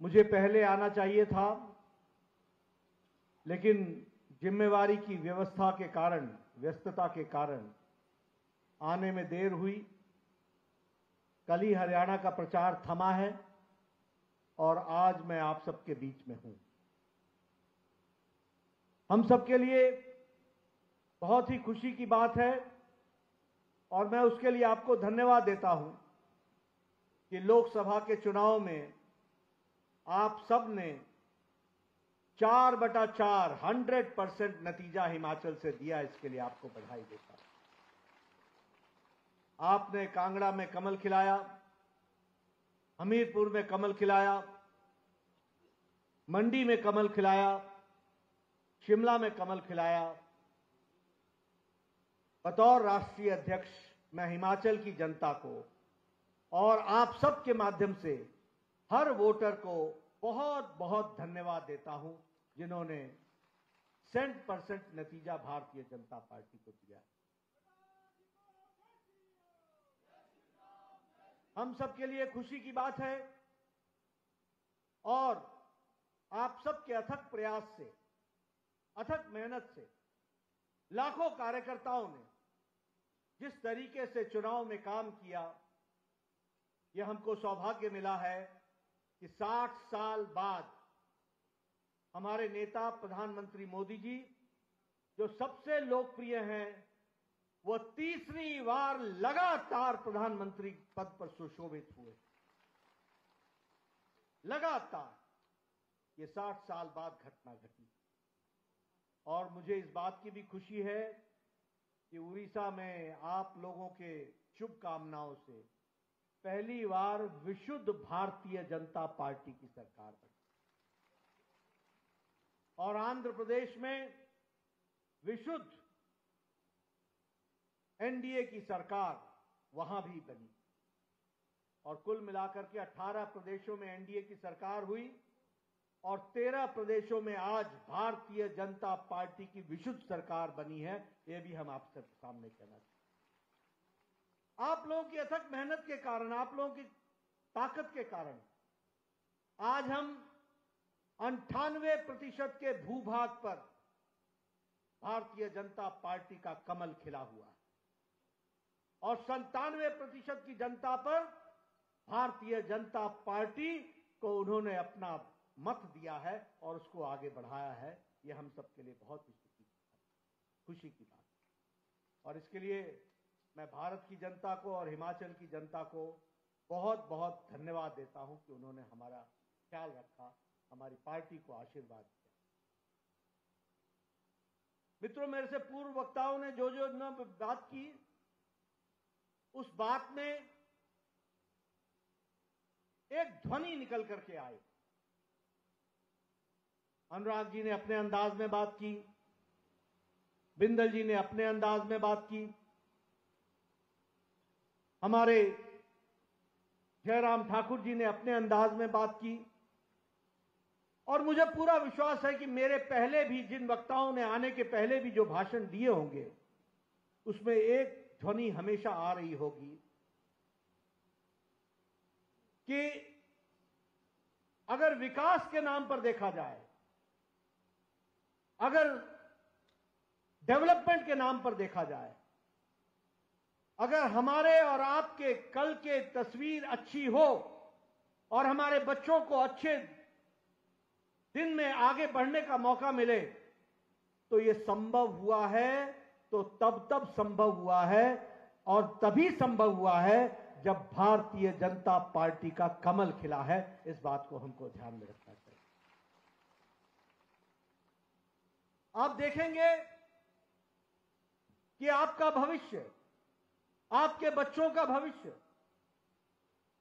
मुझे पहले आना चाहिए था, लेकिन जिम्मेवारी की व्यवस्था के कारण, व्यस्तता के कारण आने में देर हुई। कल ही हरियाणा का प्रचार थमा है और आज मैं आप सबके बीच में हूं। हम सबके लिए बहुत ही खुशी की बात है और मैं उसके लिए आपको धन्यवाद देता हूं कि लोकसभा के चुनाव में आप सब ने 4/4 100% नतीजा हिमाचल से दिया। इसके लिए आपको बधाई देता हूं। आपने कांगड़ा में कमल खिलाया, हमीरपुर में कमल खिलाया, मंडी में कमल खिलाया, शिमला में कमल खिलाया। बतौर राष्ट्रीय अध्यक्ष मैं हिमाचल की जनता को और आप सब के माध्यम से हर वोटर को बहुत बहुत धन्यवाद देता हूं जिन्होंने 100% नतीजा भारतीय जनता पार्टी को दिया। हम सबके लिए खुशी की बात है और आप सबके अथक प्रयास से, अथक मेहनत से लाखों कार्यकर्ताओं ने जिस तरीके से चुनाव में काम किया, यह हमको सौभाग्य मिला है कि 60 साल बाद हमारे नेता प्रधानमंत्री मोदी जी, जो सबसे लोकप्रिय हैं, वो तीसरी बार लगातार प्रधानमंत्री पद पर सुशोभित हुए। लगातार ये 60 साल बाद घटना घटी और मुझे इस बात की भी खुशी है कि उड़ीसा में आप लोगों के शुभकामनाओं से पहली बार विशुद्ध भारतीय जनता पार्टी की सरकार बनी और आंध्र प्रदेश में विशुद्ध एनडीए की सरकार वहां भी बनी और कुल मिलाकर के 18 प्रदेशों में एनडीए की सरकार हुई और 13 प्रदेशों में आज भारतीय जनता पार्टी की विशुद्ध सरकार बनी है। यह भी हम आप सबके सामने कहना चाहते हैं। आप लोगों की अथक मेहनत के कारण, आप लोगों की ताकत के कारण आज हम 98% के भूभाग पर भारतीय जनता पार्टी का कमल खिला हुआ है और 97% की जनता पर भारतीय जनता पार्टी को उन्होंने अपना मत दिया है और उसको आगे बढ़ाया है। यह हम सबके लिए बहुत ही खुशी की बात है और इसके लिए मैं भारत की जनता को और हिमाचल की जनता को बहुत बहुत धन्यवाद देता हूं कि उन्होंने हमारा ख्याल रखा, हमारी पार्टी को आशीर्वाद दिया। मित्रों, मेरे से पूर्व वक्ताओं ने जो जो बात की, उस बात में एक ध्वनि निकल करके आई। अनुराग जी ने अपने अंदाज में बात की, बिंदल जी ने अपने अंदाज में बात की, हमारे जयराम ठाकुर जी ने अपने अंदाज में बात की और मुझे पूरा विश्वास है कि मेरे पहले भी जिन वक्ताओं ने आने के पहले भी जो भाषण दिए होंगे, उसमें एक ध्वनि हमेशा आ रही होगी कि अगर विकास के नाम पर देखा जाए, अगर डेवलपमेंट के नाम पर देखा जाए, अगर हमारे और आपके कल के तस्वीर अच्छी हो और हमारे बच्चों को अच्छे दिन में आगे बढ़ने का मौका मिले, तो यह संभव हुआ है, तो तब संभव हुआ है और तभी संभव हुआ है जब भारतीय जनता पार्टी का कमल खिला है। इस बात को हमको ध्यान में रखना चाहिए। आप देखेंगे कि आपका भविष्य, आपके बच्चों का भविष्य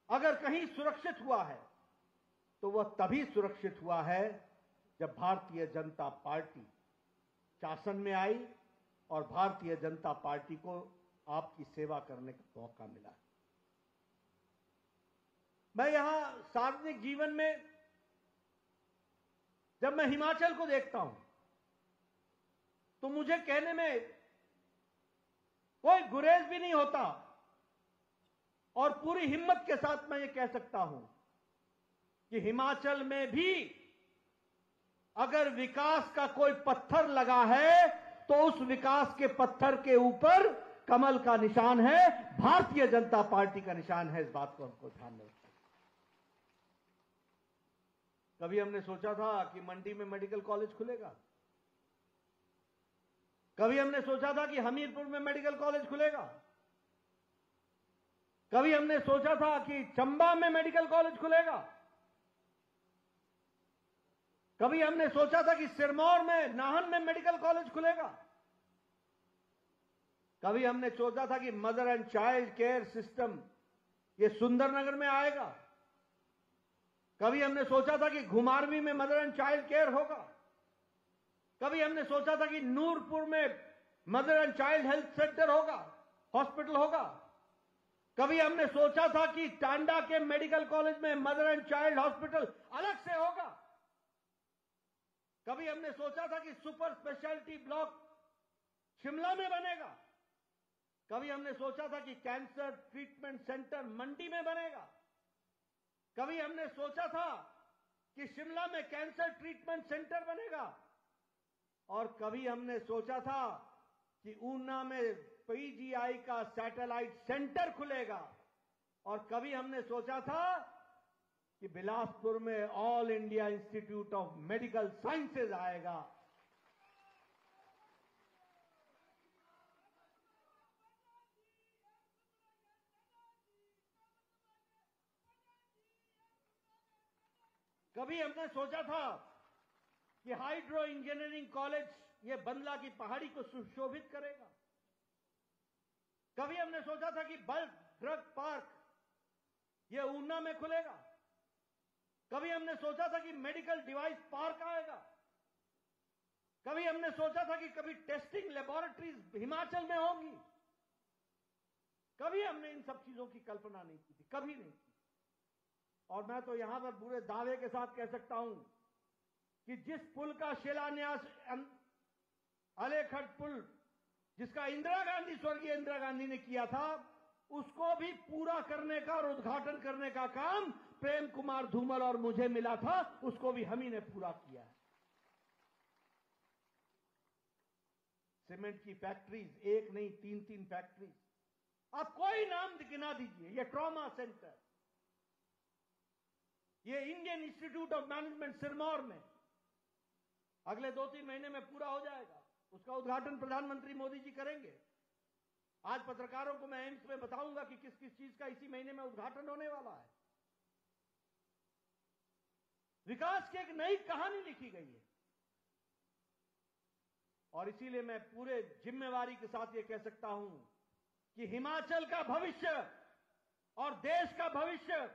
अगर कहीं सुरक्षित हुआ है तो वह तभी सुरक्षित हुआ है जब भारतीय जनता पार्टी शासन में आई और भारतीय जनता पार्टी को आपकी सेवा करने का मौका मिला। मैं यहां सार्वजनिक जीवन में जब मैं हिमाचल को देखता हूं तो मुझे कहने में कोई गुरेज भी नहीं होता और पूरी हिम्मत के साथ मैं ये कह सकता हूं कि हिमाचल में भी अगर विकास का कोई पत्थर लगा है तो उस विकास के पत्थर के ऊपर कमल का निशान है, भारतीय जनता पार्टी का निशान है। इस बात को हमको ध्यान में रखना। कभी हमने सोचा था कि मंडी में मेडिकल कॉलेज खुलेगा? कभी हमने सोचा था कि हमीरपुर में मेडिकल कॉलेज खुलेगा? कभी हमने सोचा था कि चंबा में मेडिकल कॉलेज खुलेगा? कभी हमने सोचा था कि सिरमौर में, नाहन में मेडिकल कॉलेज खुलेगा? कभी हमने सोचा था कि mother and child care system ये सुंदरनगर में आएगा? कभी हमने सोचा था कि घुमारवी में मदर एंड चाइल्ड केयर होगा? कभी हमने सोचा था कि नूरपुर में mother and child health centre होगा, हॉस्पिटल होगा? कभी हमने सोचा था कि टांडा के मेडिकल कॉलेज में मदर एंड चाइल्ड हॉस्पिटल अलग से होगा? कभी हमने सोचा था कि सुपर स्पेशलिटी ब्लॉक शिमला में बनेगा? कभी हमने सोचा था कि कैंसर ट्रीटमेंट सेंटर मंडी में बनेगा? कभी हमने सोचा था कि शिमला में कैंसर ट्रीटमेंट सेंटर बनेगा? और कभी हमने सोचा था कि ऊना में पीजीआई का सैटेलाइट सेंटर खुलेगा? और कभी हमने सोचा था कि बिलासपुर में all India institute of medical sciences आएगा? कभी हमने सोचा था कि हाइड्रो इंजीनियरिंग कॉलेज ये बंदला की पहाड़ी को सुशोभित करेगा? कभी हमने सोचा था कि बल्क ड्रग पार्क ये ऊना में खुलेगा? कभी हमने सोचा था कि मेडिकल डिवाइस पार्क आएगा? कभी हमने सोचा था कि कभी टेस्टिंग लेबोरेटरीज हिमाचल में होंगी? कभी हमने इन सब चीजों की कल्पना नहीं की थी, कभी नहीं की। और मैं तो यहां पर पूरे दावे के साथ कह सकता हूं कि जिस पुल का शिलान्यास अलेखट पुल जिसका इंदिरा गांधी, स्वर्गीय इंदिरा गांधी ने किया था, उसको भी पूरा करने का और उद्घाटन करने का काम प्रेम कुमार धूमल और मुझे मिला था, उसको भी हम ही ने पूरा किया है। सीमेंट की फैक्ट्रीज, एक नहीं 3-3 फैक्ट्रीज, आप कोई नाम गिना दीजिए। ये ट्रॉमा सेंटर, ये Indian institute of management Sirmaur में अगले 2-3 महीने में पूरा हो जाएगा। उसका उद्घाटन प्रधानमंत्री मोदी जी करेंगे। आज पत्रकारों को मैं एम्स में बताऊंगा कि किस किस चीज का इसी महीने में उद्घाटन होने वाला है। विकास की एक नई कहानी लिखी गई है। और इसीलिए मैं पूरे जिम्मेवारी के साथ यह कह सकता हूं कि हिमाचल का भविष्य और देश का भविष्य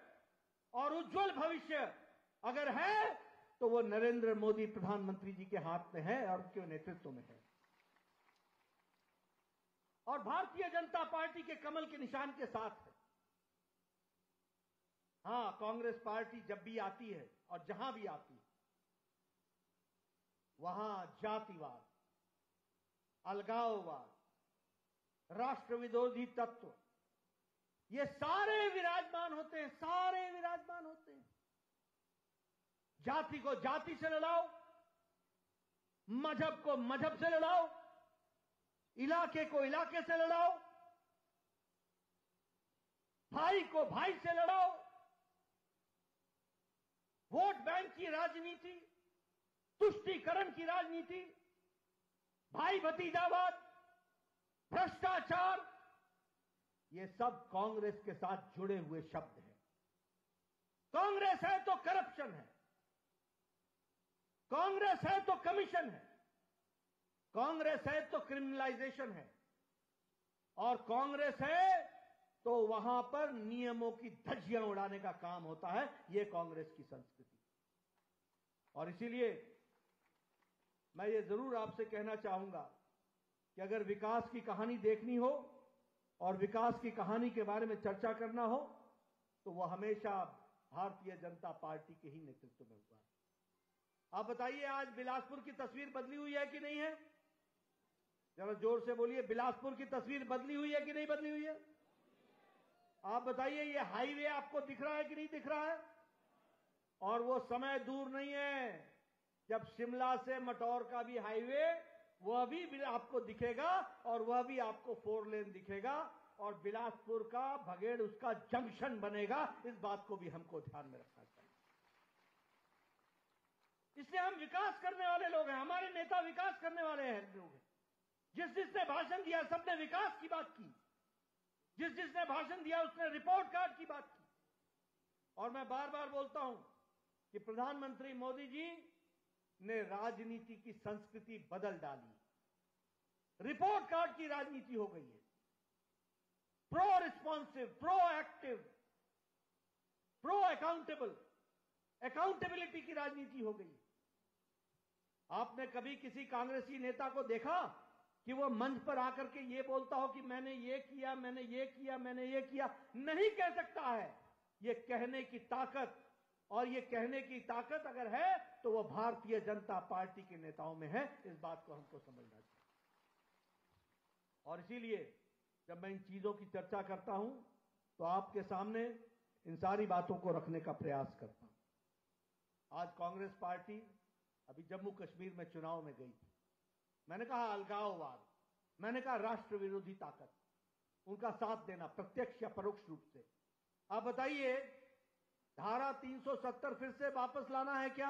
और उज्जवल भविष्य अगर है तो वो नरेंद्र मोदी प्रधानमंत्री जी के हाथ में है और उनके नेतृत्व में है। और भारतीय जनता पार्टी के कमल के निशान के साथ है। हां, कांग्रेस पार्टी जब भी आती है और जहां भी आती है वहां जातिवाद, अलगाववाद, राष्ट्र विरोधी तत्व ये सारे विराजमान होते हैं, सारे विराजमान होते हैं। जाति को जाति से लड़ाओ, मजहब को मजहब से लड़ाओ, इलाके को इलाके से लड़ाओ, भाई को भाई से लड़ाओ, वोट बैंक की राजनीति, तुष्टीकरण की राजनीति, भाई भतीजावाद, भ्रष्टाचार, ये सब कांग्रेस के साथ जुड़े हुए शब्द हैं। कांग्रेस है तो करप्शन है, कांग्रेस है तो कमीशन है, कांग्रेस है तो क्रिमिनलाइजेशन है, और कांग्रेस है तो वहां पर नियमों की धज्जियां उड़ाने का काम होता है। यह कांग्रेस की संस्कृति। और इसीलिए मैं ये जरूर आपसे कहना चाहूंगा कि अगर विकास की कहानी देखनी हो और विकास की कहानी के बारे में चर्चा करना हो तो वह हमेशा भारतीय जनता पार्टी के ही नेतृत्व में हुआ है। आप बताइए, आज बिलासपुर की तस्वीर बदली हुई है कि नहीं है? जरा जोर से बोलिए, बिलासपुर की तस्वीर बदली हुई है कि नहीं बदली हुई है? आप बताइए, ये हाईवे आपको दिख रहा है कि नहीं दिख रहा है? और वो समय दूर नहीं है जब शिमला से मटौर का भी हाईवे वह भी आपको दिखेगा और वह भी आपको 4 लेन दिखेगा और बिलासपुर का भगेड़ उसका जंक्शन बनेगा। इस बात को भी हमको ध्यान में रखना चाहिए। इसलिए हम विकास करने वाले लोग हैं, हमारे नेता विकास करने वाले हैं लोग हैं। जिसने भाषण दिया सबने विकास की बात की, जिसने भाषण दिया उसने रिपोर्ट कार्ड की बात की। और मैं बार बार बोलता हूं कि प्रधानमंत्री मोदी जी ने राजनीति की संस्कृति बदल डाली। रिपोर्ट कार्ड की राजनीति हो गई है। Pro responsive, pro active, pro accountable, accountability की राजनीति हो गई। आपने कभी किसी कांग्रेसी नेता को देखा कि वो मंच पर आकर के ये बोलता हो कि मैंने ये किया, मैंने ये किया, मैंने ये किया? नहीं कह सकता है। ये कहने की ताकत, और ये कहने की ताकत अगर है तो वो भारतीय जनता पार्टी के नेताओं में है। इस बात को हमको समझना चाहिए। और इसीलिए जब मैं इन चीजों की चर्चा करता हूं तो आपके सामने इन सारी बातों को रखने का प्रयास करता हूं। आज कांग्रेस पार्टी अभी जम्मू कश्मीर में चुनाव में गई थी। मैंने कहा अलगाववाद, मैंने कहा राष्ट्र विरोधी ताकत, उनका साथ देना प्रत्यक्ष या परोक्ष रूप से। आप बताइए, धारा 370 फिर से वापस लाना है क्या?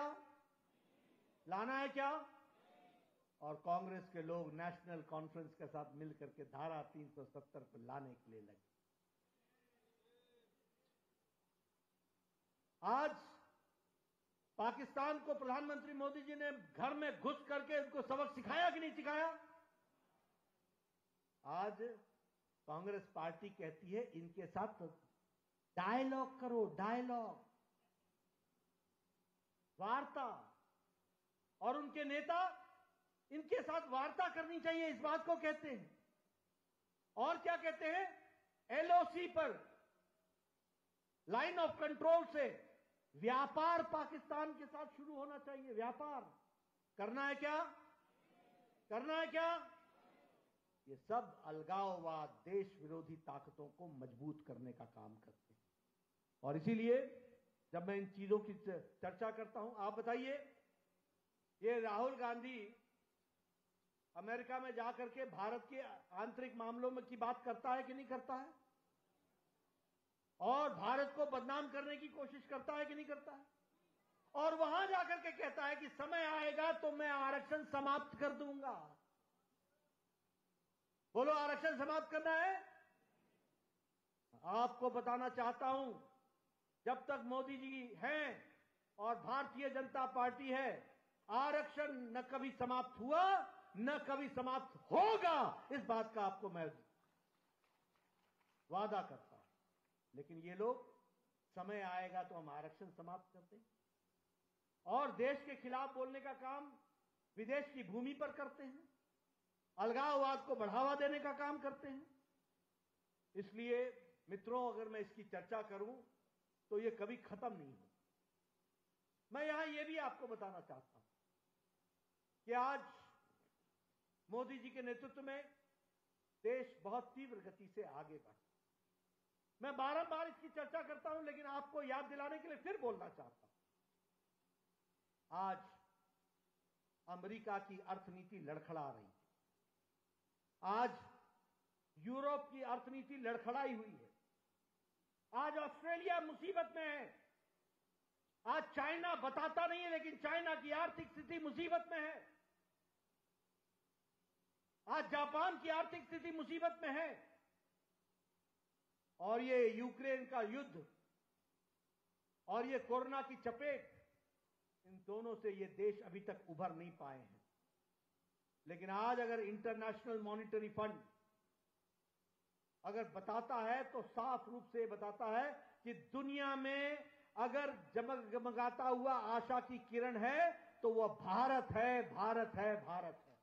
लाना है क्या? और कांग्रेस के लोग नेशनल कॉन्फ्रेंस के साथ मिलकर के धारा 370 पर लाने के लिए लगे। आज पाकिस्तान को प्रधानमंत्री मोदी जी ने घर में घुस करके उनको सबक सिखाया कि नहीं सिखाया? आज कांग्रेस पार्टी कहती है इनके साथ डायलॉग करो, डायलॉग, वार्ता। और उनके नेता इनके साथ वार्ता करनी चाहिए, इस बात को कहते हैं। और क्या कहते हैं? एलओसी पर, लाइन ऑफ कंट्रोल से व्यापार पाकिस्तान के साथ शुरू होना चाहिए। व्यापार करना है क्या? करना है क्या? ये सब अलगाववाद, देश विरोधी ताकतों को मजबूत करने का काम करते हैं। और इसीलिए जब मैं इन चीजों की चर्चा करता हूं, आप बताइए, ये राहुल गांधी अमेरिका में जाकर के भारत के आंतरिक मामलों में की बात करता है कि नहीं करता है? और भारत को बदनाम करने की कोशिश करता है कि नहीं करता है? और वहां जाकर के कहता है कि समय आएगा तो मैं आरक्षण समाप्त कर दूंगा। बोलो, आरक्षण समाप्त करना है? आपको बताना चाहता हूं, जब तक मोदी जी हैं और भारतीय जनता पार्टी है, आरक्षण न कभी समाप्त हुआ न कभी समाप्त होगा। इस बात का आपको मैं वादा करता हूं। लेकिन ये लोग समय आएगा तो हम आरक्षण समाप्त कर देंगे और देश के खिलाफ बोलने का काम विदेश की भूमि पर करते हैं, अलगाववाद को बढ़ावा देने का काम करते हैं। इसलिए मित्रों, अगर मैं इसकी चर्चा करूं तो ये कभी खत्म नहीं हो। मैं यहां यह भी आपको बताना चाहता हूं कि आज मोदी जी के नेतृत्व में देश बहुत तीव्र गति से आगे बढ़ा। मैं बारंबार इसकी चर्चा करता हूं, लेकिन आपको याद दिलाने के लिए फिर बोलना चाहता हूं। आज अमेरिका की अर्थनीति लड़खड़ा रही है। आज यूरोप की अर्थनीति लड़खड़ाई हुई है। आज ऑस्ट्रेलिया मुसीबत में है। आज चाइना बताता नहीं है, लेकिन चाइना की आर्थिक स्थिति मुसीबत में है। आज जापान की आर्थिक स्थिति मुसीबत में है। और ये यूक्रेन का युद्ध और ये कोरोना की चपेट, इन दोनों से ये देश अभी तक उभर नहीं पाए हैं। लेकिन आज अगर इंटरनेशनल मॉनिटरी फंड अगर बताता है तो साफ रूप से बताता है कि दुनिया में अगर जगमगाता हुआ आशा की किरण है तो वह भारत है, भारत है, भारत है।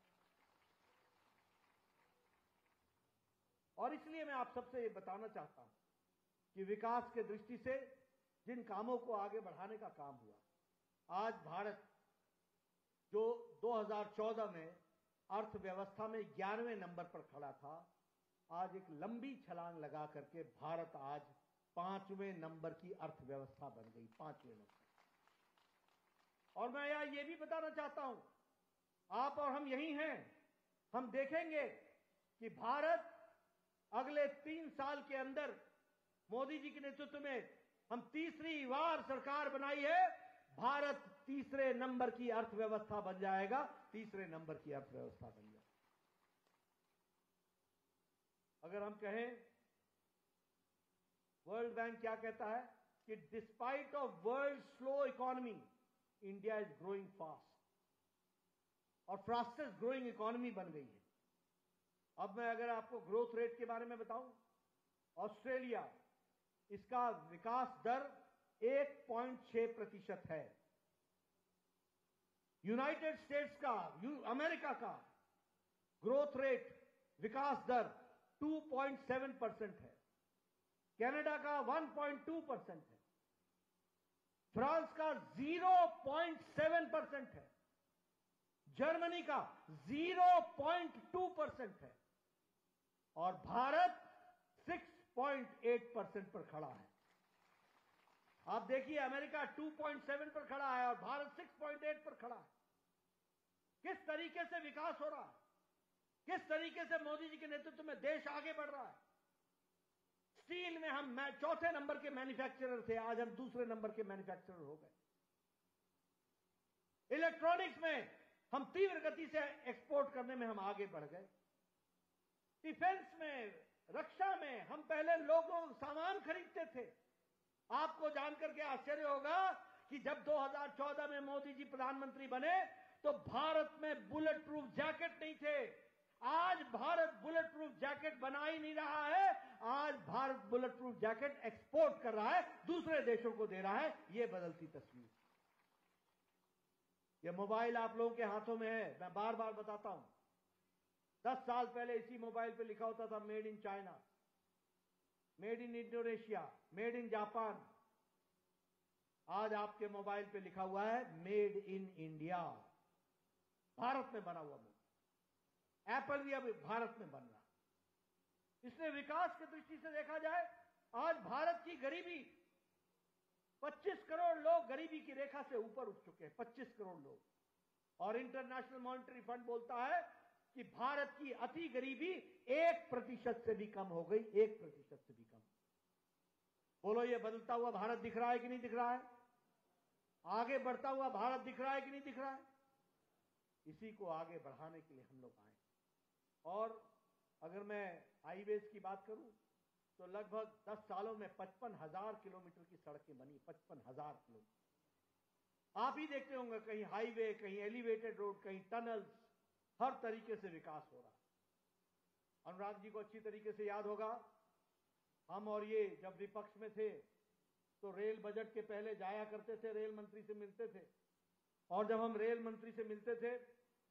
और इसलिए मैं आप सबसे ये बताना चाहता हूं कि विकास के दृष्टि से जिन कामों को आगे बढ़ाने का काम हुआ, आज भारत जो 2014 में अर्थव्यवस्था में 11वें नंबर पर खड़ा था, आज एक लंबी छलांग लगा करके भारत आज 5वें नंबर की अर्थव्यवस्था बन गई। 5वें नंबर। और मैं यहां ये भी बताना चाहता हूं, आप और हम यही हैं, हम देखेंगे कि भारत अगले 3 साल के अंदर मोदी जी के नेतृत्व में हम तीसरी बार सरकार बनाई है, भारत तीसरे नंबर की अर्थव्यवस्था बन जाएगा, तीसरे नंबर की अर्थव्यवस्था बन जाएगा। अगर हम कहें, वर्ल्ड बैंक क्या कहता है कि despite of world slow economy, India is growing fast और फास्टेस्ट ग्रोइंग इकोनॉमी बन गई है। अब मैं अगर आपको ग्रोथ रेट के बारे में बताऊं, ऑस्ट्रेलिया, इसका विकास दर 1.6% है। यूनाइटेड स्टेट्स का, अमेरिका का ग्रोथ रेट, विकास दर 2.7% है। कनाडा का 1.2% है। फ्रांस का 0.7% है। जर्मनी का 0.2% है और भारत 6.8% पर खड़ा है। आप देखिए, अमेरिका 2.7 पर खड़ा है और भारत 6.8 पर खड़ा है। किस तरीके से विकास हो रहा है, किस तरीके से मोदी जी के नेतृत्व में देश आगे बढ़ रहा है। स्टील में हम चौथे नंबर के मैन्युफैक्चरर थे, आज हम दूसरे नंबर के मैन्युफैक्चरर हो गए। इलेक्ट्रॉनिक्स में हम तीव्र गति से एक्सपोर्ट करने में हम आगे बढ़ गए। डिफेंस में, रक्षा में हम पहले लोगों सामान खरीदते थे। आपको जानकर के आश्चर्य होगा कि जब 2014 में मोदी जी प्रधानमंत्री बने तो भारत में बुलेट प्रूफ जैकेट नहीं थे। आज भारत बुलेट प्रूफ जैकेट बना ही नहीं रहा है, आज Bharat bullet proof jacket export कर रहा है, दूसरे देशों को दे रहा है। यह बदलती तस्वीर। यह मोबाइल आप लोगों के हाथों में है, मैं बार बार बताता हूं। 10 साल पहले इसी मोबाइल पे लिखा होता था made in China, made in Indonesia, made in Japan. आज आपके मोबाइल पे लिखा हुआ है मेड इन इंडिया, भारत में बना हुआ मोबाइल। एप्पल भी अब भारत में बन रहा। इसलिए विकास की दृष्टि से देखा जाए, आज भारत की गरीबी, 25 करोड़ लोग गरीबी की रेखा से ऊपर उठ चुके हैं, 25 करोड़ लोग। और इंटरनेशनल मॉनेटरी फंड बोलता है कि भारत की अति गरीबी 1% से भी कम हो गई, 1% से भी कम। बोलो, ये बदलता हुआ भारत दिख रहा है कि नहीं दिख रहा है? आगे बढ़ता हुआ भारत दिख रहा है कि नहीं दिख रहा है? इसी को आगे बढ़ाने के लिए हम लोग आए। और अगर मैं हाईवेज की बात करूं तो लगभग 10 सालों में 55,000 किलोमीटर की सड़कें बनी, 55,000 किलोमीटर। आप ही देखते होंगे, कहीं हाईवे, कहीं एलिवेटेड रोड, कहीं टनल्स, हर तरीके से विकास हो रहा। अनुराग जी को अच्छी तरीके से याद होगा, हम और ये जब विपक्ष में थे तो रेल बजट के पहले जाया करते थे, रेल मंत्री से मिलते थे। और जब हम रेल मंत्री से मिलते थे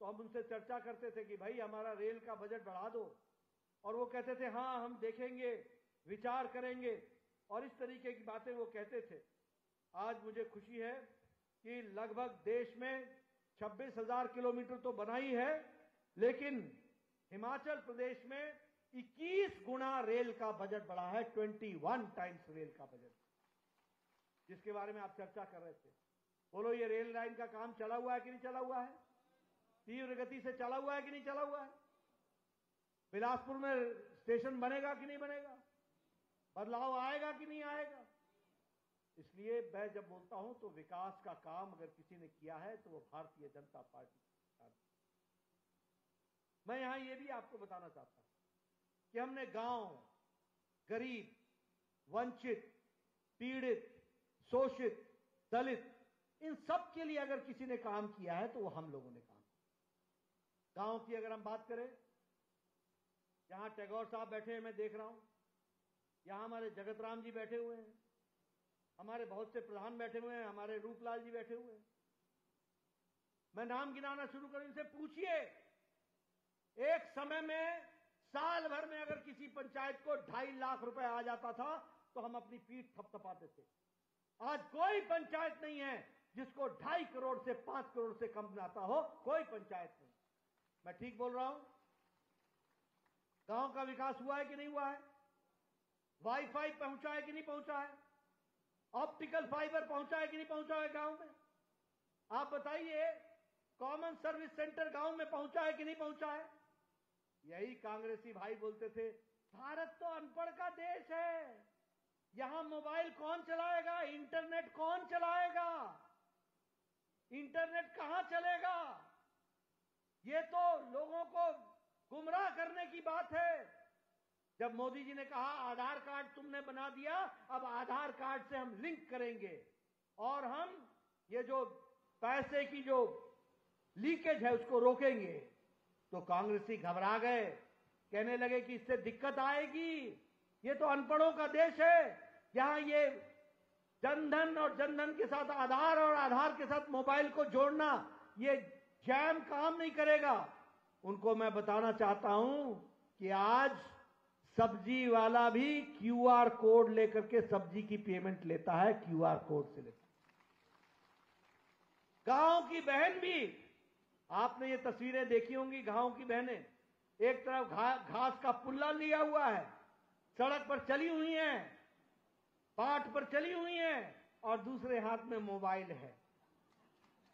तो हम उनसे चर्चा करते थे कि भाई हमारा रेल का बजट बढ़ा दो, और वो कहते थे हाँ हम देखेंगे, विचार करेंगे, और इस तरीके की बातें वो कहते थे। आज मुझे खुशी है कि लगभग देश में 26,000 किलोमीटर तो बना ही है, लेकिन हिमाचल प्रदेश में 21 गुना रेल का बजट बढ़ा है, 21 टाइम्स रेल का बजट, जिसके बारे में आप चर्चा कर रहे थे। बोलो, ये रेल लाइन का काम चला हुआ है कि नहीं चला हुआ है? तीव्र गति से चला हुआ है कि नहीं चला हुआ है? बिलासपुर में स्टेशन बनेगा कि नहीं बनेगा? बदलाव आएगा कि नहीं आएगा? इसलिए मैं जब बोलता हूं तो विकास का काम अगर किसी ने किया है तो वो भारतीय जनता पार्टी। मैं यहां ये भी आपको बताना चाहता हूं कि हमने गांव, गरीब, वंचित, पीड़ित, शोषित, दलित, इन सब के लिए अगर किसी ने काम किया है तो वो हम लोगों ने काम किया। गांव की अगर हम बात करें, यहां टैगोर साहब बैठे हैं, मैं देख रहा हूं, यहां हमारे जगत राम जी बैठे हुए हैं, हमारे बहुत से प्रधान बैठे हुए हैं, हमारे रूपलाल जी बैठे हुए हैं। मैं नाम गिनाना शुरू करूं, इनसे पूछिए, एक समय में साल भर में अगर किसी पंचायत को 2.5 लाख रुपए आ जाता था तो हम अपनी पीठ थपथपाते थे। आज कोई पंचायत नहीं है जिसको 2.5 करोड़ से 5 करोड़ से कम आता हो, कोई पंचायत नहीं। मैं ठीक बोल रहा हूं? गांव का विकास हुआ है कि नहीं हुआ है? वाईफाई पहुंचा है कि नहीं पहुंचा है? ऑप्टिकल फाइबर पहुंचा है कि नहीं पहुंचा है गांव में? आप बताइए, कॉमन सर्विस सेंटर गांव में पहुंचा है कि नहीं पहुंचा है? यही कांग्रेसी भाई बोलते थे, भारत तो अनपढ़ का देश है, यहां मोबाइल कौन चलाएगा, इंटरनेट कौन चलाएगा, इंटरनेट कहां चलेगा? ये तो लोगों को गुमराह करने की बात है। जब मोदी जी ने कहा आधार कार्ड तुमने बना दिया, अब आधार कार्ड से हम लिंक करेंगे और हम ये जो पैसे की जो लीकेज है उसको रोकेंगे, तो कांग्रेसी घबरा गए, कहने लगे कि इससे दिक्कत आएगी, ये तो अनपढ़ों का देश है, यहां ये जनधन और जनधन के साथ आधार और आधार के साथ मोबाइल को जोड़ना ये जैम काम नहीं करेगा। उनको मैं बताना चाहता हूं कि आज सब्जी वाला भी क्यूआर कोड लेकर के सब्जी की पेमेंट लेता है, क्यूआर कोड से लेता है। गांव की बहन भी, आपने ये तस्वीरें देखी होंगी, गांव की बहनें एक तरफ घास का पुल्ला लिया हुआ है, सड़क पर चली हुई हैं, पाठ पर चली हुई हैं और दूसरे हाथ में मोबाइल है।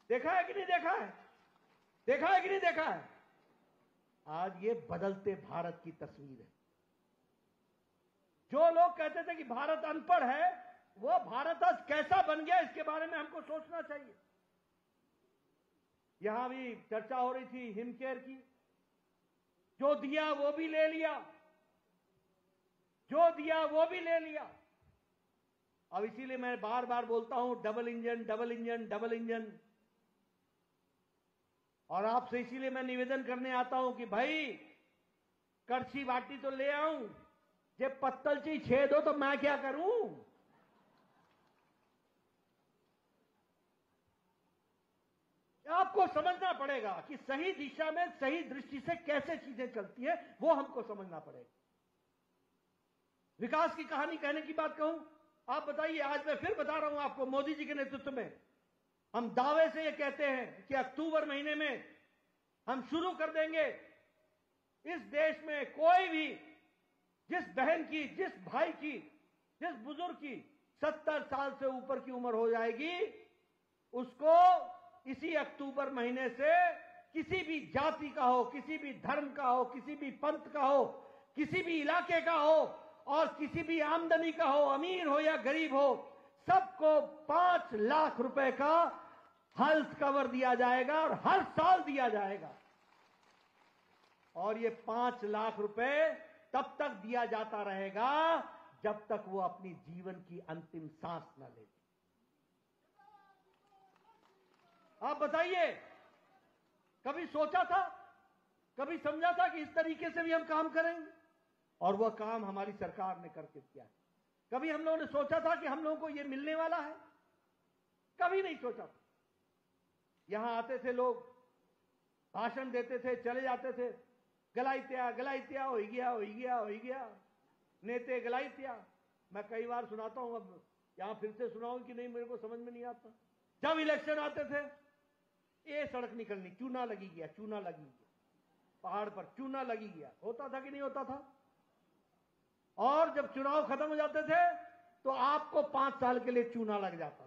देखा है कि नहीं देखा है? देखा है कि नहीं देखा है? आज ये बदलते भारत की तस्वीर है। जो लोग कहते थे कि भारत अनपढ़ है, वो भारत आज कैसा बन गया इसके बारे में हमको सोचना चाहिए। यहां भी चर्चा हो रही थी हिमकेयर की, जो दिया वो भी ले लिया, जो दिया वो भी ले लिया। अब इसीलिए मैं बार बार बोलता हूं double engine, double engine, double engine. और आपसे इसीलिए मैं निवेदन करने आता हूं कि भाई कड़छी बाटी तो ले आऊं, जब पत्तल ची छेद हो तो मैं क्या करूं? आपको समझना पड़ेगा कि सही दिशा में सही दृष्टि से कैसे चीजें चलती है, वो हमको समझना पड़ेगा। विकास की कहानी कहने की बात कहूं, आप बताइए, आज मैं फिर बता रहा हूं आपको, मोदी जी के नेतृत्व में हम दावे से ये कहते हैं कि अक्टूबर महीने में हम शुरू कर देंगे। इस देश में कोई भी जिस बहन की, जिस भाई की, जिस बुजुर्ग की 70 साल से ऊपर की उम्र हो जाएगी, उसको इसी अक्टूबर महीने से किसी भी जाति का हो, किसी भी धर्म का हो, किसी भी पंथ का हो, किसी भी इलाके का हो और किसी भी आमदनी का हो, अमीर हो या गरीब हो, सबको 5 लाख रुपए का हेल्थ कवर दिया जाएगा और हर साल दिया जाएगा। और ये 5 लाख रुपए तब तक दिया जाता रहेगा जब तक वो अपनी जीवन की अंतिम सांस न ले। आप बताइए, कभी सोचा था, कभी समझा था कि इस तरीके से भी हम काम करेंगे? और वह काम हमारी सरकार ने करके किया है। कभी हम लोगों ने सोचा था कि हम लोगों को यह मिलने वाला है? कभी नहीं सोचा था। यहां आते थे लोग, भाषण देते थे, चले जाते थे, गलाइत्या गलाइत्या हो गया, हो गया, हो गया, नेते गलाइत्या। मैं कई बार सुनाता हूं, अब यहां फिर से सुनाऊं कि नहीं मेरे को समझ में नहीं आता। जब इलेक्शन आते थे, ये सड़क निकलनी, चूना लगी गया, चूना लगी गया, पहाड़ पर चूना लगी गया। होता था कि नहीं होता था? और जब चुनाव खत्म हो जाते थे तो आपको 5 साल के लिए चूना लग जाता।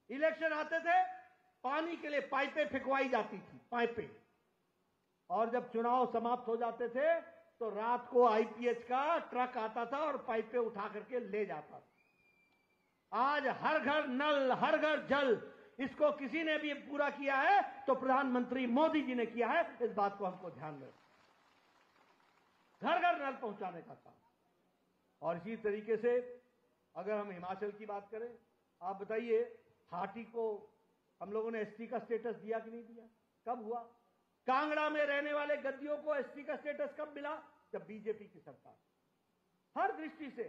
इलेक्शन आते थे, पानी के लिए पाइपें फेंकवाई जाती थी, पाइपें। और जब चुनाव समाप्त हो जाते थे तो रात को आईपीएच का ट्रक आता था और पाइपें उठा करके ले जाता था। आज हर घर नल, हर घर जल, इसको किसी ने भी पूरा किया है तो प्रधानमंत्री मोदी जी ने किया है। इस बात को हमको ध्यान में, घर घर नल पहुंचाने का काम। और इसी तरीके से अगर हम हिमाचल की बात करें, आप बताइए, हाटी को हम लोगों ने एसटी का स्टेटस दिया कि नहीं दिया? कब हुआ? कांगड़ा में रहने वाले गद्दियों को एसटी का स्टेटस कब मिला? जब बीजेपी की सरकार। हर दृष्टि से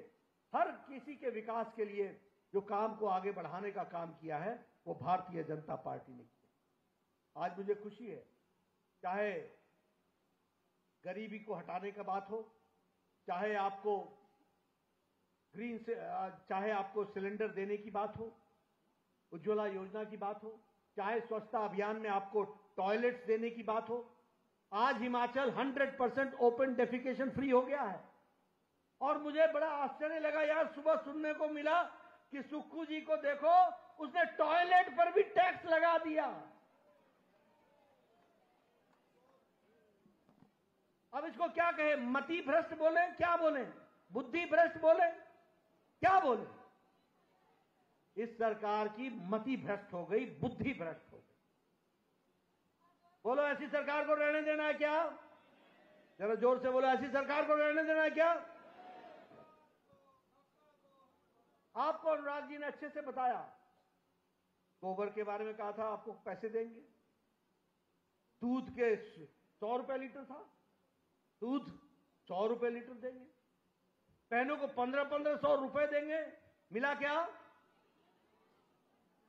हर किसी के विकास के लिए जो काम को आगे बढ़ाने का काम किया है वो भारतीय जनता पार्टी ने किया। आज मुझे खुशी है, चाहे गरीबी को हटाने का बात हो, चाहे आपको चाहे आपको सिलेंडर देने की बात हो, उज्ज्वला योजना की बात हो, चाहे स्वच्छता अभियान में आपको टॉयलेट्स देने की बात हो। आज हिमाचल 100% ओपन डेफिकेशन फ्री हो गया है। और मुझे बड़ा आश्चर्य लगा यार, सुबह सुनने को मिला कि सुक्खू जी को देखो, उसने टॉयलेट पर भी टैक्स लगा दिया। अब इसको क्या कहे, मति भ्रष्ट बोले, क्या बोले, बुद्धि भ्रष्ट बोले, क्या बोले? इस सरकार की मति भ्रष्ट हो गई, बुद्धि भ्रष्ट हो गई। बोलो, ऐसी सरकार को रहने देना है क्या? जरा जोर से बोलो, ऐसी सरकार को रहने देना है क्या? आपको अनुराग जी ने अच्छे से बताया, गोबर के बारे में कहा था आपको पैसे देंगे, दूध के 100 रुपए लीटर था, दूध 100 रुपए लीटर देंगे, बहनों को 1500 रुपए देंगे, मिला क्या?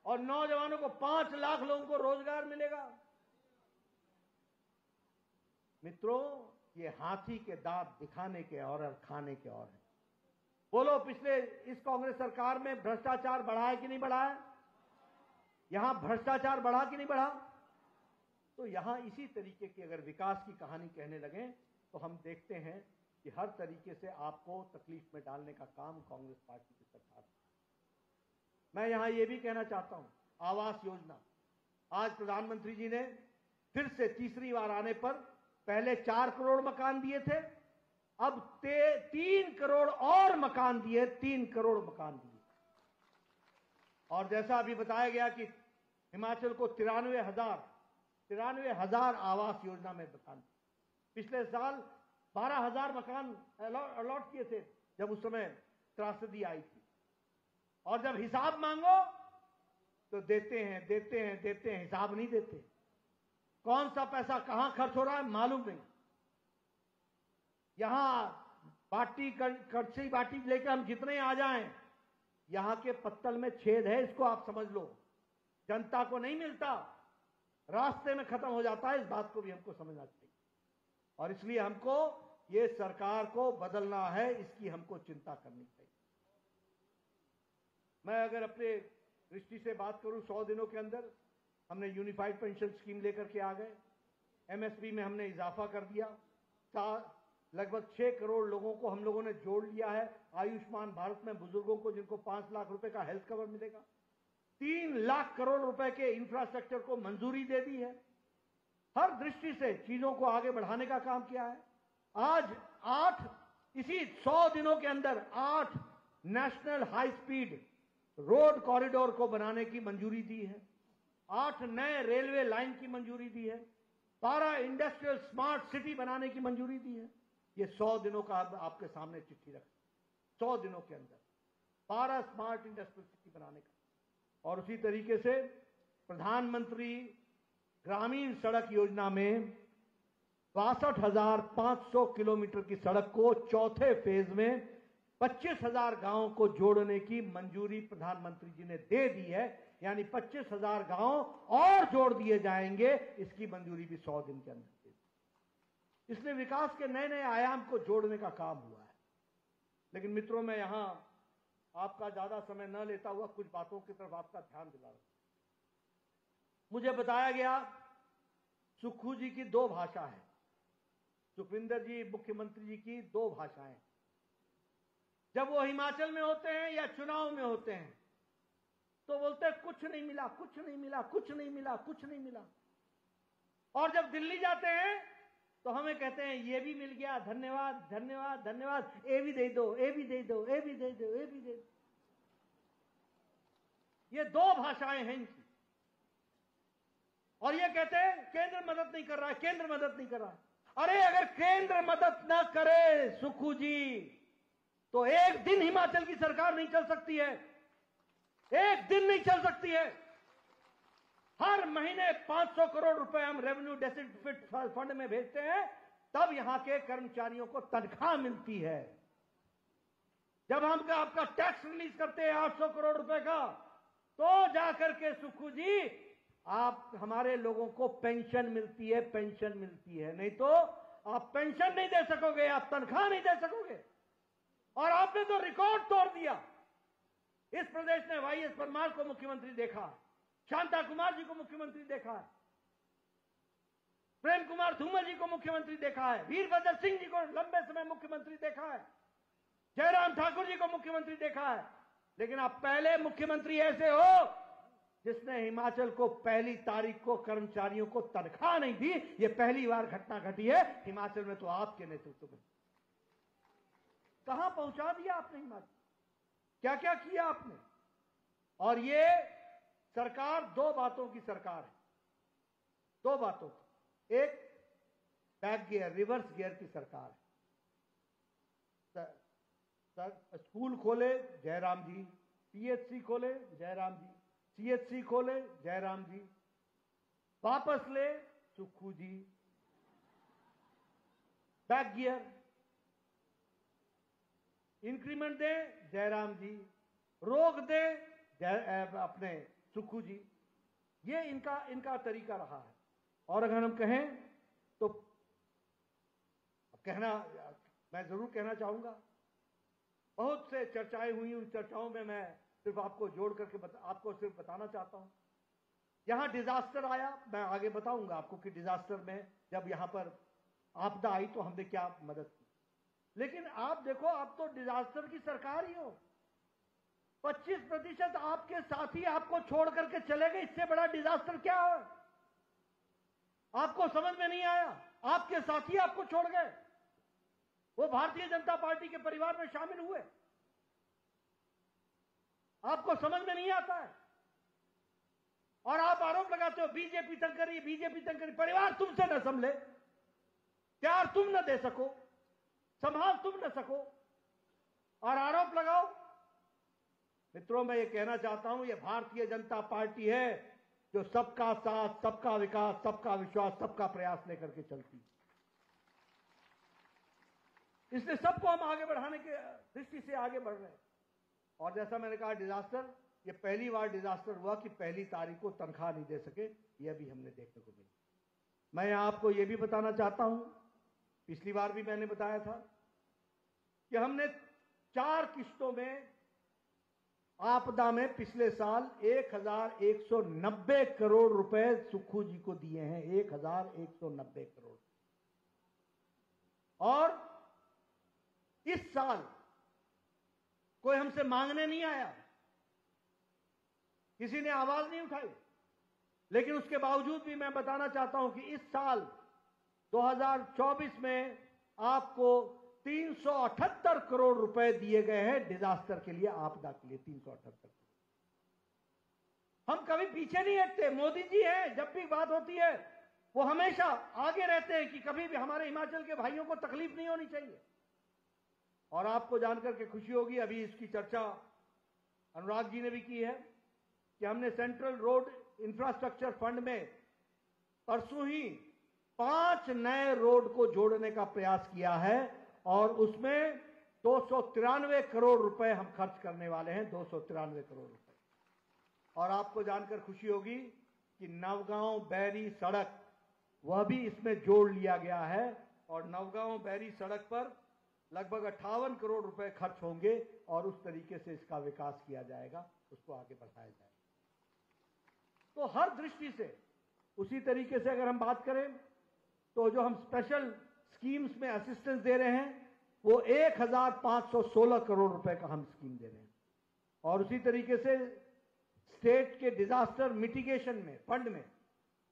और नौजवानों को 5 लाख लोगों को रोजगार मिलेगा। मित्रों, ये हाथी के दांत दिखाने के और खाने के और है। बोलो, पिछले इस कांग्रेस सरकार में भ्रष्टाचार बढ़ा है कि नहीं बढ़ा है? यहां भ्रष्टाचार बढ़ा कि नहीं बढ़ा? तो यहां इसी तरीके की अगर विकास की कहानी कहने लगे तो हम देखते हैं कि हर तरीके से आपको तकलीफ में डालने का काम कांग्रेस पार्टी की सरकार। मैं यहां यह भी कहना चाहता हूं, आवास योजना, आज प्रधानमंत्री जी ने फिर से तीसरी बार आने पर पहले 4 करोड़ मकान दिए थे, अब 3 करोड़ और मकान दिए, 3 करोड़ मकान दिए। और जैसा अभी बताया गया कि हिमाचल को 93,000 आवास योजना में मकान, पिछले साल 12,000 मकान अलॉट किए थे जब उस समय त्रासदी आई थी। और जब हिसाब मांगो तो देते हैं, हिसाब नहीं देते। कौन सा पैसा कहां खर्च हो रहा है मालूम नहीं। यहां बाटी कड़छी बाटी लेकर हम जितने आ जाएं, यहां के पत्तल में छेद है, इसको आप समझ लो। जनता को नहीं मिलता, रास्ते में खत्म हो जाता है। इस बात को भी हमको समझना चाहिए और इसलिए हमको ये सरकार को बदलना है, इसकी हमको चिंता करनी चाहिए। मैं अगर अपने दृष्टि से बात करूं, 100 दिनों के अंदर हमने यूनिफाइड पेंशन स्कीम लेकर के आ गए, एमएसपी में हमने इजाफा कर दिया, लगभग 6 करोड़ लोगों को हम लोगों ने जोड़ लिया है। आयुष्मान भारत में बुजुर्गों को जिनको 5 लाख रुपए का हेल्थ कवर मिलेगा, 3 लाख करोड़ रुपए के इंफ्रास्ट्रक्चर को मंजूरी दे दी है। हर दृष्टि से चीजों को आगे बढ़ाने का काम किया है। आज इसी 100 दिनों के अंदर 8 national high speed road corridor को बनाने की मंजूरी दी है, 8 नए रेलवे लाइन की मंजूरी दी है, 12 इंडस्ट्रियल स्मार्ट सिटी बनाने की मंजूरी दी है। ये 100 दिनों का आपके सामने चिट्ठी रख, 100 दिनों के अंदर 12 स्मार्ट इंडस्ट्रियल सिटी बनाने का। और उसी तरीके से प्रधानमंत्री ग्रामीण सड़क योजना में 62,500 किलोमीटर की सड़क को चौथे फेज में 25,000 गांवों को जोड़ने की मंजूरी प्रधानमंत्री जी ने दे दी है। यानी 25,000 गांव और जोड़ दिए जाएंगे, इसकी मंजूरी भी 100 दिन के अंदर दे दी। इसलिए विकास के नए नए आयाम को जोड़ने का काम हुआ है। लेकिन मित्रों, मैं यहां आपका ज्यादा समय न लेता हुआ कुछ बातों की तरफ आपका ध्यान दिला रहा हूं। मुझे बताया गया सुक्खू जी की 2 भाषा है, सुखविंदर जी मुख्यमंत्री जी की 2 भाषाएं। जब वो हिमाचल में होते हैं या चुनाव में होते हैं तो बोलते हैं कुछ नहीं मिला, कुछ नहीं मिला, कुछ नहीं मिला, कुछ नहीं मिला। और जब दिल्ली जाते हैं तो हमें कहते हैं ये भी मिल गया, धन्यवाद धन्यवाद धन्यवाद, ये भी दे दो, ये भी दे दो, ये भी दे दो, ये भी दे दो। ये 2 भाषाएं हैं इनकी। और ये कहते हैं केंद्र मदद नहीं कर रहा है, केंद्र मदद नहीं कर रहा है। अरे अगर केंद्र मदद ना करे सुक्खू जी, तो एक दिन हिमाचल की सरकार नहीं चल सकती है, एक दिन नहीं चल सकती है। हर महीने 500 करोड़ रुपए हम रेवेन्यू डेफिसिट फंड में भेजते हैं, तब यहां के कर्मचारियों को तनख्वाह मिलती है। जब हम आपका टैक्स रिलीज करते हैं 800 करोड़ रुपए का, तो जाकर के सुक्खू जी आप हमारे लोगों को पेंशन मिलती है, पेंशन मिलती है। नहीं तो आप पेंशन नहीं दे सकोगे, आप तनख्वाह नहीं दे सकोगे। और आपने तो रिकॉर्ड तोड़ दिया। इस प्रदेश ने वाईएस परमार को मुख्यमंत्री देखा, शांता कुमार जी को मुख्यमंत्री देखा है, प्रेम कुमार धूमल जी को मुख्यमंत्री देखा है, वीरभद्र सिंह जी को लंबे समय मुख्यमंत्री देखा है, जयराम ठाकुर जी को मुख्यमंत्री देखा है। लेकिन आप पहले मुख्यमंत्री ऐसे हो जिसने हिमाचल को पहली तारीख को कर्मचारियों को तनख्वाह नहीं दी। ये पहली बार घटना घटी है हिमाचल में, तो आपके नेतृत्व में। कहां पहुंचा दिया आपने हिमाचल, क्या क्या किया आपने। और ये सरकार दो बातों की सरकार है, दो बातों की। एक बैक गियर, रिवर्स गियर की सरकार है। स्कूल खोले जयराम जी, पीएचसी खोले जयराम जी, सीएचसी खोले जयराम जी, वापस ले सुक्खू जी। बैक गियर, इंक्रीमेंट दे जयराम जी, रोक दे अपने सुक्खू जी। ये इनका तरीका रहा है। और अगर हम कहें तो कहना, मैं जरूर कहना चाहूंगा, बहुत से चर्चाएं हुई, उन चर्चाओं में मैं सिर्फ आपको जोड़ करके आपको सिर्फ बताना चाहता हूं। यहां डिजास्टर आया, मैं आगे बताऊंगा आपको कि डिजास्टर में जब यहां पर आपदा आई तो हमने क्या मदद की। लेकिन आप देखो, आप तो डिजास्टर की सरकार ही हो। 25% आपके साथी आपको छोड़ करके चले गए, इससे बड़ा डिजास्टर क्या है? आपको समझ में नहीं आया, आपके साथी आपको छोड़ गए, वो भारतीय जनता पार्टी के परिवार में शामिल हुए। आपको समझ में नहीं आता है और आप आरोप लगाते हो बीजेपी तंग करी, बीजेपी तंग करी। परिवार तुमसे न संभले, प्यार तुम न दे सको, संभाल तुम न सको और आरोप लगाओ। मित्रों, मैं ये कहना चाहता हूं, ये भारतीय जनता पार्टी है जो सबका साथ, सबका विकास, सबका विश्वास, सबका प्रयास लेकर के चलती है। इसलिए सबको हम आगे बढ़ाने के दृष्टि से आगे बढ़ रहे हैं। और जैसा मैंने कहा, डिजास्टर, ये पहली बार डिजास्टर हुआ कि पहली तारीख को तनख्वाह नहीं दे सके, यह भी हमने देखने को मिला। मैं आपको यह भी बताना चाहता हूं, पिछली बार भी मैंने बताया था कि हमने 4 किस्तों में आपदा में पिछले साल 1190 करोड़ रुपए सुक्खू जी को दिए हैं। 1190 करोड़। और इस साल कोई हमसे मांगने नहीं आया, किसी ने आवाज नहीं उठाई। लेकिन उसके बावजूद भी मैं बताना चाहता हूं कि इस साल 2024 में आपको 378 करोड़ रुपए दिए गए हैं डिजास्टर के लिए, आपदा के लिए 378 करोड़। हम कभी पीछे नहीं हटते। मोदी जी हैं, जब भी बात होती है वो हमेशा आगे रहते हैं कि कभी भी हमारे हिमाचल के भाइयों को तकलीफ नहीं होनी चाहिए। और आपको जानकर के खुशी होगी, अभी इसकी चर्चा अनुराग जी ने भी की है कि हमने सेंट्रल रोड इंफ्रास्ट्रक्चर फंड में परसों ही 5 नए रोड को जोड़ने का प्रयास किया है और उसमें 293 करोड़ रुपए हम खर्च करने वाले हैं। 293 करोड़ रुपए। और आपको जानकर खुशी होगी कि नवगांव बैरी सड़क, वह भी इसमें जोड़ लिया गया है और नवगांव बैरी सड़क पर लगभग 58 करोड़ रुपए खर्च होंगे और उस तरीके से इसका विकास किया जाएगा, उसको आगे बढ़ाया जाएगा। तो हर दृष्टि से उसी तरीके से अगर हम बात करें तो जो हम स्पेशल स्कीम्स में असिस्टेंस दे रहे हैं वो 1516 करोड़ रुपए का हम स्कीम दे रहे हैं। और उसी तरीके से स्टेट के डिजास्टर मिटिगेशन में फंड में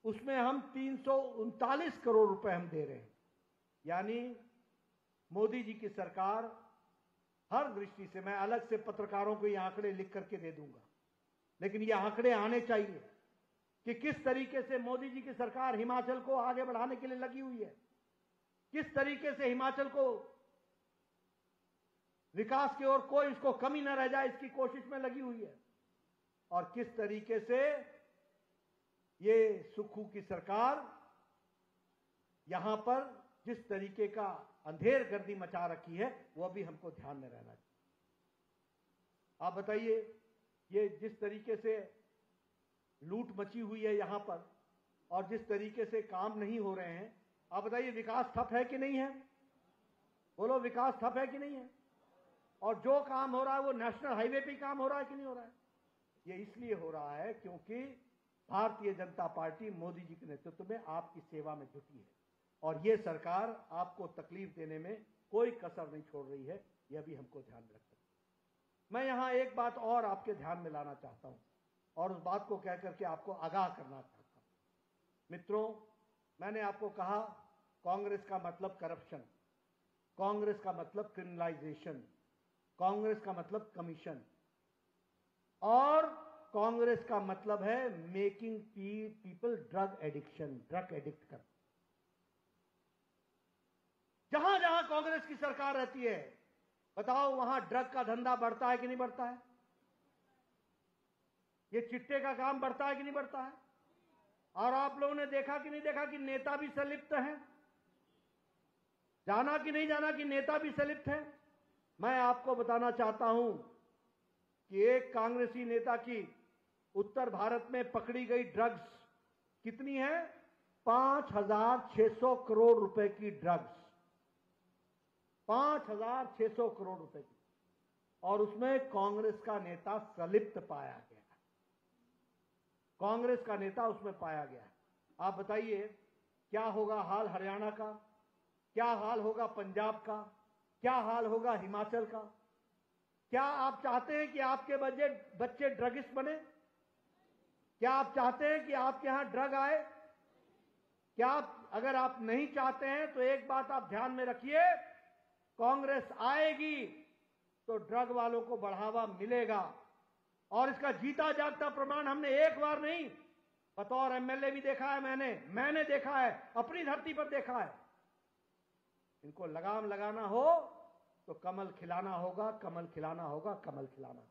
उसमें हम 339 करोड़ रुपए हम दे रहे हैं। यानी मोदी जी की सरकार हर दृष्टि से, मैं अलग से पत्रकारों को ये आंकड़े लिख करके दे दूंगा, लेकिन ये आंकड़े आने चाहिए कि किस तरीके से मोदी जी की सरकार हिमाचल को आगे बढ़ाने के लिए लगी हुई है, किस तरीके से हिमाचल को विकास की ओर कोई इसको कमी न रह जाए इसकी कोशिश में लगी हुई है, और किस तरीके से ये सुक्खू की सरकार यहां पर जिस तरीके का अंधेर गर्दी मचा रखी है वह भी हमको ध्यान में रहना चाहिए। आप बताइए, ये जिस तरीके से लूट मची हुई है यहां पर और जिस तरीके से काम नहीं हो रहे हैं, आप बताइए विकास ठप है कि नहीं है? बोलो, विकास ठप है कि नहीं है? और जो काम हो रहा है वो नेशनल हाईवे पे काम हो रहा है कि नहीं हो रहा है? ये इसलिए हो रहा है क्योंकि भारतीय जनता पार्टी मोदी जी के नेतृत्व में आपकी सेवा में जुटी है और ये सरकार आपको तकलीफ देने में कोई कसर नहीं छोड़ रही है। यह भी हमको ध्यान में रखना। मैं यहां एक बात और आपके ध्यान में लाना चाहता हूं और उस बात को कह करके आपको आगाह करना चाहता हूं। मित्रों, मैंने आपको कहा कांग्रेस का मतलब करप्शन, कांग्रेस का मतलब क्रिमिनलाइजेशन, कांग्रेस का मतलब कमीशन और कांग्रेस का मतलब है making people drug addiction, drug addict कर। जहां जहां कांग्रेस की सरकार रहती है, बताओ वहां ड्रग का धंधा बढ़ता है कि नहीं बढ़ता है? ये चिट्टे का काम बढ़ता है कि नहीं बढ़ता है? और आप लोगों ने देखा कि नहीं देखा कि नेता भी संलिप्त हैं? जाना कि नहीं जाना कि नेता भी संलिप्त है? मैं आपको बताना चाहता हूं कि एक कांग्रेसी नेता की उत्तर भारत में पकड़ी गई ड्रग्स कितनी है? 5,600 करोड़ रुपए की ड्रग्स, 5,600 करोड़ रुपए की, और उसमें कांग्रेस का नेता संलिप्त पाया गया। कांग्रेस का नेता उसमें पाया गया। आप बताइए क्या होगा हाल हरियाणा का, क्या हाल होगा पंजाब का, क्या हाल होगा हिमाचल का? क्या आप चाहते हैं कि आपके बच्चे ड्रगिस्ट बने? क्या आप चाहते हैं कि आपके यहां ड्रग आए? क्या अगर आप नहीं चाहते हैं तो एक बात आप ध्यान में रखिए, कांग्रेस आएगी तो ड्रग वालों को बढ़ावा मिलेगा। और इसका जीता जागता प्रमाण हमने एक बार नहीं, बतौर एमएलए भी देखा है, मैंने देखा है, अपनी धरती पर देखा है। इनको लगाम लगाना हो तो कमल खिलाना होगा, कमल खिलाना होगा, कमल खिलाना,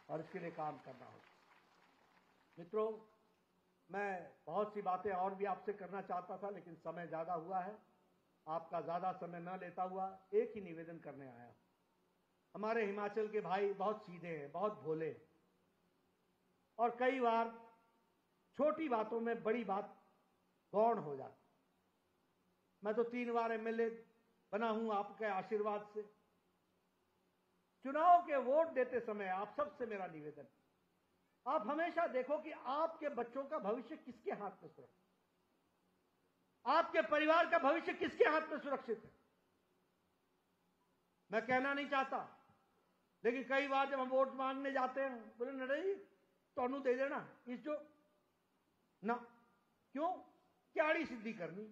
और इसके लिए काम करना होगा। मित्रों, मैं बहुत सी बातें और भी आपसे करना चाहता था, लेकिन समय ज्यादा हुआ है। आपका ज्यादा समय न लेता हुआ एक ही निवेदन करने आया। हमारे हिमाचल के भाई बहुत सीधे हैं, बहुत भोले हैं, और कई बार छोटी बातों में बड़ी बात गौण हो जाती। मैं तो 3 बार एमएलए बना हूं आपके आशीर्वाद से। चुनाव के वोट देते समय आप सबसे मेरा निवेदन, आप हमेशा देखो कि आपके बच्चों का भविष्य किसके हाथ में सुरक्षित, आपके परिवार का भविष्य किसके हाथ में सुरक्षित है। मैं कहना नहीं चाहता, लेकिन कई बार जब हम वोट मांगने जाते हैं, बोले नड्डा जी तोनू दे देना इस जो ना, क्यों? क्याड़ी सिद्धि करनी।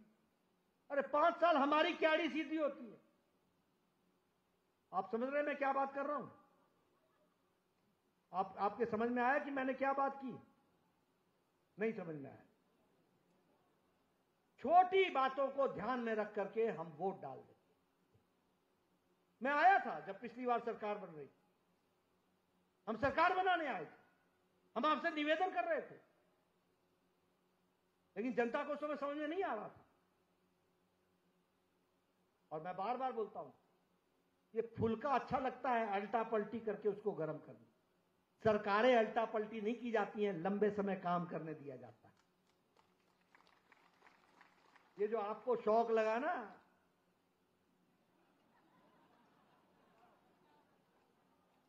अरे 5 साल हमारी क्याड़ी सिद्धि होती है। आप समझ रहे हैं मैं क्या बात कर रहा हूं? आपके समझ में आया कि मैंने क्या बात की? नहीं समझ में आया। छोटी बातों को ध्यान में रख करके हम वोट डाल देते। मैं आया था जब पिछली बार सरकार बन रही, हम सरकार बनाने आए थे, हम आपसे निवेदन कर रहे थे, लेकिन जनता को उस समय समझ में नहीं आ रहा था। और मैं बार बार बोलता हूं, ये फुल्का अच्छा लगता है अल्टा पलटी करके उसको गर्म करना। सरकारें अल्टा पलटी नहीं की जाती हैं, लंबे समय काम करने दिया जाता है। ये जो आपको शौक लगा ना,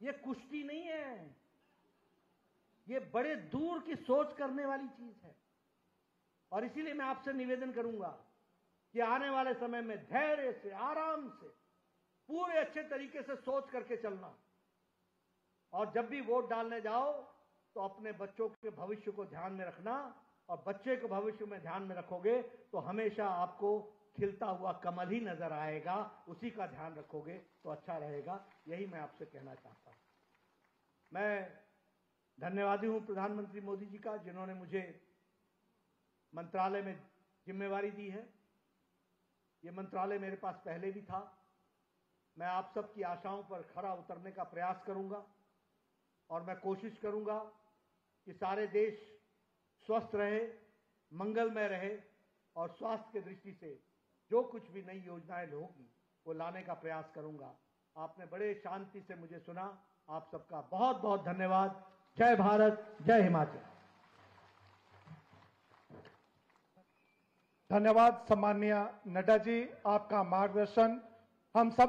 ये कुश्ती नहीं है, ये बड़े दूर की सोच करने वाली चीज है। और इसीलिए मैं आपसे निवेदन करूंगा कि आने वाले समय में धैर्य से, आराम से, पूरे अच्छे तरीके से सोच करके चलना, और जब भी वोट डालने जाओ तो अपने बच्चों के भविष्य को ध्यान में रखना, और बच्चे के भविष्य में ध्यान में रखोगे तो हमेशा आपको खिलता हुआ कमल ही नजर आएगा, उसी का ध्यान रखोगे तो अच्छा रहेगा। यही मैं आपसे कहना चाहता हूं। मैं धन्यवादी हूं प्रधानमंत्री मोदी जी का, जिन्होंने मुझे मंत्रालय में जिम्मेवारी दी है। ये मंत्रालय मेरे पास पहले भी था। मैं आप सबकी आशाओं पर खरा उतरने का प्रयास करूंगा, और मैं कोशिश करूंगा कि सारे देश स्वस्थ रहे, मंगलमय रहे, और स्वास्थ्य की दृष्टि से जो कुछ भी नई योजनाएं होगी वो लाने का प्रयास करूंगा। आपने बड़े शांति से मुझे सुना। आप सबका बहुत बहुत धन्यवाद। जय भारत, जय हिमाचल। धन्यवाद सम्माननीय नड्डा जी, आपका मार्गदर्शन हम सब